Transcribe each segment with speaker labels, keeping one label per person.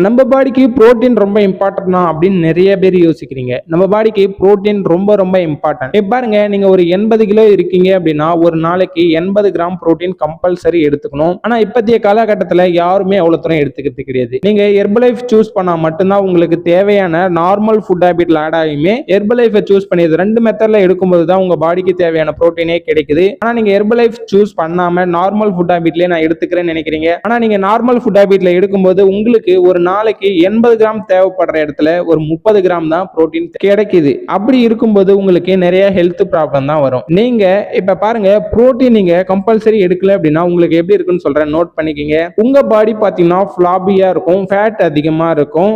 Speaker 1: நம்ம பாடிக்கு புரோட்டீன் ரொம்ப இம்பார்ட்டன்ட் அப்படின்னு நிறைய பேர் யோசிக்கிறீங்க. நம்ம பாடிக்கு புரோட்டீன் ரொம்ப ரொம்ப இம்பார்ட்டன்ட். இப்ப பாருங்க, நீங்க ஒரு 80 கிலோ இருக்கீங்க அப்படின்னா ஒரு நாளைக்கு 80 கிராம் புரோட்டீன் கம்பல்சரி எடுத்துக்கணும். ஆனா இப்பத்திய காலகட்டத்தில் யாருமே அவ்வளவு தூரம் எடுத்துக்கிறது கிடையாது. நீங்க ஹெர்பலைஃப் சூஸ் பண்ணா மட்டும்தான் உங்களுக்கு தேவையான நார்மல் ஃபுட் ஹேபிட்ல ஆட் ஆகியுமே ஹெர்பலைஃபை சூஸ் பண்ணியது 2 மெத்தட்ல எடுக்கும்போது தான் உங்க பாடிக்கு தேவையான புரோட்டீனே கிடைக்குது. ஆனா நீங்க ஹெர்பலைஃப் சூஸ் பண்ணாம நார்மல் ஃபுட் ஹேபிட்லயே நான் எடுத்துக்கிறேன்னு நினைக்கிறீங்க. ஆனா நீங்க நார்மல் ஃபுட் ஹேபிட்ல எடுக்கும்போது உங்களுக்கு ஒரு நாளைக்கு 80 கிராம் தேவைப்படுற இடத்துல ஒரு 30 கிராம் தான் புரோட்டீன் கிடைக்குது. அப்படி இருக்கும்போது உங்களுக்கு நிறைய ஹெல்த் ப்ராப்ளம் தான் வரும். நீங்க இப்ப பாருங்க, புரோட்டீன் நீங்க கம்பல்சரி எடுக்கல அப்படின்னா உங்களுக்கு எப்படி இருக்குன்னு சொல்றேன், நோட் பண்ணிக்கங்க. உங்க பாடி பாத்தீங்கன்னா ஃபிளாபியா இருக்கும், ஃபேட் அதிகமா இருக்கும்,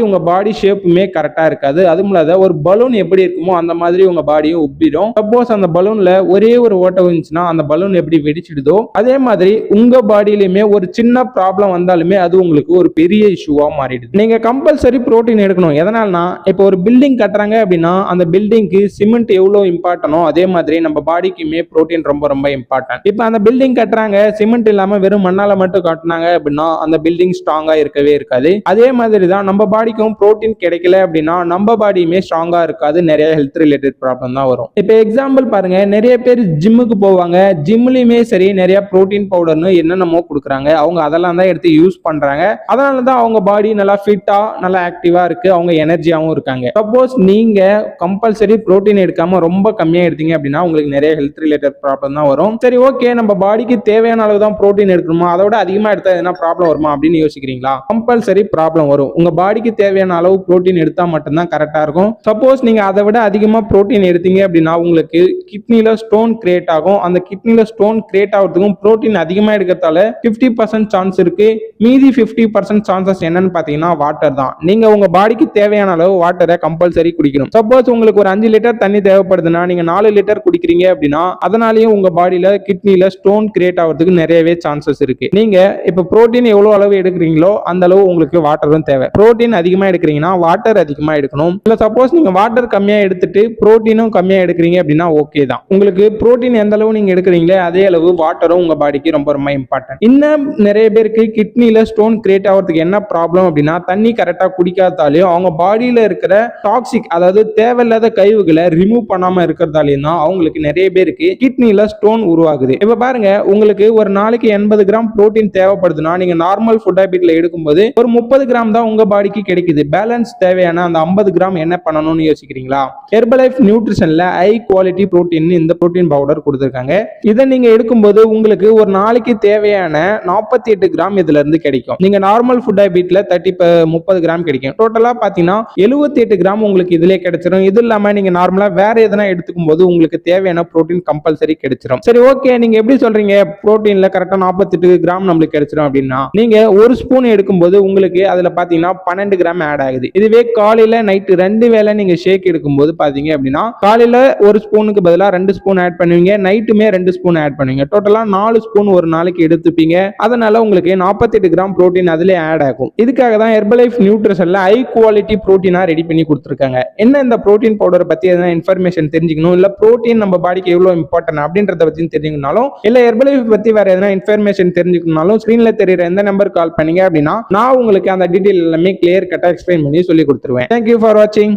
Speaker 1: உங்க பாடி ஷேப்புமே கரெக்டா இருக்காது. அதுவும் இல்லாத ஒரு பலூன் எப்படி இருக்குமோ அந்த மாதிரி உங்க பாடியும் உப்பிடும். சப்போஸ் அந்த பலூன்ல ஒரே ஒரு ஓட்டை வந்துச்சுன்னா அந்த பலூன் எப்படி வெடிச்சிடுதோ அதே மாதிரி உங்க பாடியிலுமே ஒரு சின்ன ப்ராப்ளம் வந்தாலுமே அது உங்களுக்கு ஒரு பெரிய இஷ்யூவா மாறிடுது. நீங்க கம்பல்சரி புரோட்டீன் எடுக்கணும். எதனால்னா, இப்போ ஒரு பில்டிங் கட்டுறாங்க அப்படின்னா அந்த பில்டிங்க்கு சிமெண்ட் எவ்வளவு இம்பார்ட்டனோ அதே மாதிரி நம்ம பாடிக்குமே புரோட்டீன் ரொம்ப ரொம்ப இம்பார்ட்டன்ட். இப்போ அந்த பில்டிங் கட்டுறாங்க, சிமெண்ட் இல்லாம வெறும் மண்ணால மட்டும் கட்டினாங்க அப்படின்னா அந்த பில்டிங் ஸ்ட்ராங்கா இருக்கவே இருக்காது. அதே மாதிரி தான் நம்ம பாடிக்கும் புரோட்டீன் கிடைக்கல அப்படின்னா நம்ம பாடியுமே ஸ்ட்ராங்கா இருக்காது, நிறைய ஹெல்த் ரிலேட்டட் ப்ராப்ளம் தான் வரும். இப்போ எக்ஸாம்பிள் பாருங்க, நிறைய பேர் ஜிம்முக்கு போவாங்க, ஜிம்லயுமே சரி நிறைய புரோட்டீன் பவுடர்னு என்னென்னமோ கொடுக்குறாங்க. அவங்க அதெல்லாம் தான் எடுத்து யூஸ் பண்றாங்க. அதனால தான் அவங்க பாடி நல்லா ஃபிட்டா நல்லா ஆக்டிவா இருக்கு, அவங்க எனர்ஜியாவும் இருக்காங்க. சப்போஸ் நீங்க கம்பல்சரி புரோட்டீன் எடுக்காம ரொம்ப கம்மியா எடுத்தீங்க அப்படின்னா உங்களுக்கு நிறைய ஹெல்த் ரிலேட்டட் ப்ராப்ளம் தான் வரும். சரி, ஓகே, நம்ம பாடிக்கு தேவையான அளவு தான் புரோட்டீன் எடுக்கணுமா, அதோட அதிகமா எடுத்தா எதனா ப்ராப்ளம் வருமா அப்படின்னு யோசிக்கிறீங்களா? கம்பல்சரி ப்ராப்ளம் வரும். உங்க பாடிக்கு தேவையான அளவு புரோட்டீன் எடுத்தா மட்டும்தான் கரெக்டா இருக்கும். சப்போஸ் நீங்க அதை விட அதிகமா புரோட்டீன் எடுத்தீங்க அப்படின்னா உங்களுக்கு கிட்னில ஸ்டோன் கிரியேட் ஆகும். அந்த கிட்னில ஸ்டோன் கிரியேட் ஆகிறதுக்கும் புரோட்டீன் அதிகமா எடுக்கிறதால 50% சான்ஸ் இருக்கு. மீதி 50% சான்சஸ் என்னன்னு பாத்தீங்கன்னா வாட்டர் தான். நீங்க உங்க பாடிக்கு தேவையான அளவு வாட்டரை கம்பல்சரி குடிக்கணும். சப்போஸ் உங்களுக்கு ஒரு 5 லிட்டர் தண்ணி தேவைப்படுதுன்னா நீங்க 4 லிட்டர் குடிக்கிறீங்க அப்படின்னா அதனாலயும் உங்க பாடியில கிட்னில ஸ்டோன் கிரியேட் ஆகிறதுக்கு நிறையவே சான்சஸ் இருக்கு. நீங்க இப்ப புரோட்டீன் எவ்வளவு அளவு எடுக்கிறீங்களோ அந்த அளவு உங்களுக்கு வாட்டரும் தேவை. புரோட்டீன் அதிகமா எடுக்கிறீங்கன்னா வாட்டர் அதிகமா எடுக்கணும். இல்ல சப்போஸ் நீங்க வாட்டர் கம்மியா எடுத்துட்டு புரோட்டீனும் கம்மியா எடுக்கிறீங்க அப்படின்னா ஓகே தான். உங்களுக்கு புரோட்டீன் எந்த அளவு நீங்க எடுக்கிறீங்களோ அதே அளவு வாட்டரும் உங்க பாடிக்கு ரொம்ப ரொம்ப இம்பார்ட்டன்ட். இன்னும் நிறைய பேருக்கு கிட்னில ஸ்டோன் கிரியேட் ஆகிறதுக்கு என்ன ப்ராப்ளம் அப்படின்னா தண்ணி கரெக்டா குடிக்காதாலையும் அவங்க பாடியில இருக்கிற டாக்ஸிக், அதாவது தேவையில்லாத கழிவுகளை ரிமூவ் பண்ணாம இருக்கிறதாலையும் தான் அவங்களுக்கு நிறைய பேருக்கு கிட்னில ஸ்டோன் உருவாகுது. இப்ப பாருங்க, உங்களுக்கு ஒரு நாளைக்கு 80 கிராம் புரோட்டீன் தேவைப்படுதுன்னா நீங்க நார்மல் ஃபுட் ஹேபிட்ல எடுக்கும்போது ஒரு 30 கிராம் தான் உங்க பாடிக்கு கிடைக்குது. பேலன்ஸ் தேவையான அந்த 50 கிராம் என்ன பண்ணணும்னு யோசிக்கிறீங்களா? ஹெர்பலைஃப் நியூட்ரிஷன்ல ஹை குவாலிட்டி புரோட்டீன் இந்த புரோட்டீன் பவுடர் கொடுத்திருக்காங்க. இதை நீங்க எடுக்கும்போது உங்களுக்கு ஒரு நாளைக்கு தேவையான 48 கிராம் இதுல இருந்து கிடைக்கும். நீங்க நார்மல் ஃபுட் ஹேபிட்ல 30 கிராம் கிடைக்கும். டோட்டலா பாத்தீங்கன்னா 78 கிராம் உங்களுக்கு இதுலயே கிடைச்சிடும். இது இல்லாம நீங்க நார்மலா வேற எதனா எடுத்துக்கும் போது உங்களுக்கு தேவையான புரோட்டீன் கம்பல்சரி கிடைச்சிடும். சரி, ஓகே, நீங்க எப்படி சொல்றீங்க புரோட்டீன்ல கரெக்டா 48 கிராம் நம்மளுக்கு கிடைச்சிடும் அப்படின்னா நீங்க ஒரு ஸ்பூன் எடுக்கும்போது உங்களுக்கு அதுல பாத்தீங்கன்னா 12 கிராம் ஆட் ஆகுது. இதுவே காலையில நைட்டு 2 வேளை நீங்க ஷேக் எடுக்கும்போது பாத்தீங்க அப்படின்னா காலையில ஒரு ஸ்பூனுக்கு பதிலா 2 ஸ்பூன் ஆட் பண்ணுவீங்க, நைட்டுமே 2 ஸ்பூன் ஆட் பண்ணுவீங்க. டோட்டலா 4 ஸ்பூன் ஒரு நாளைக்கு எடுத்துப்பீங்க. அதனால உங்களுக்கு 48 கிராம் புரோட்டீன் அதுல ஆட் ஆகும். இதுக்காக தான் ஹெர்பலைஃப் நியூட்ரிஷன்ல ஹை குவாலிட்டி புரோட்டீனா ரெடி பண்ணி கொடுத்திருக்காங்க. என்ன இந்த புரோட்டீன் பவுடர் பத்தி எதனா இன்ஃபர்மேஷன் தெரிஞ்சுக்கணும், இல்ல புரோட்டீன் நம்ம பாடிக்கு எவ்வளவு இம்பார்ட்டன்ட் அப்படின்றத பத்தி தெரிஞ்சுக்கணும்னாலும், இல்ல ஹெர்பலைஃப் பத்தி வேற எதனா இன்ஃபர்மேஷன் தெரிஞ்சுக்கணும்னாலும் ஸ்கிரீன்ல தெரியுற எந்த நம்பர் கால் பண்ணீங்க அப்படின்னா நான் உங்களுக்கு அந்த டீடைல் எல்லாமே கிளியர் கட்டா எக்ஸ்பிளைன் பண்ணி சொல்லி கொடுத்துருவேன். Thank you for watching.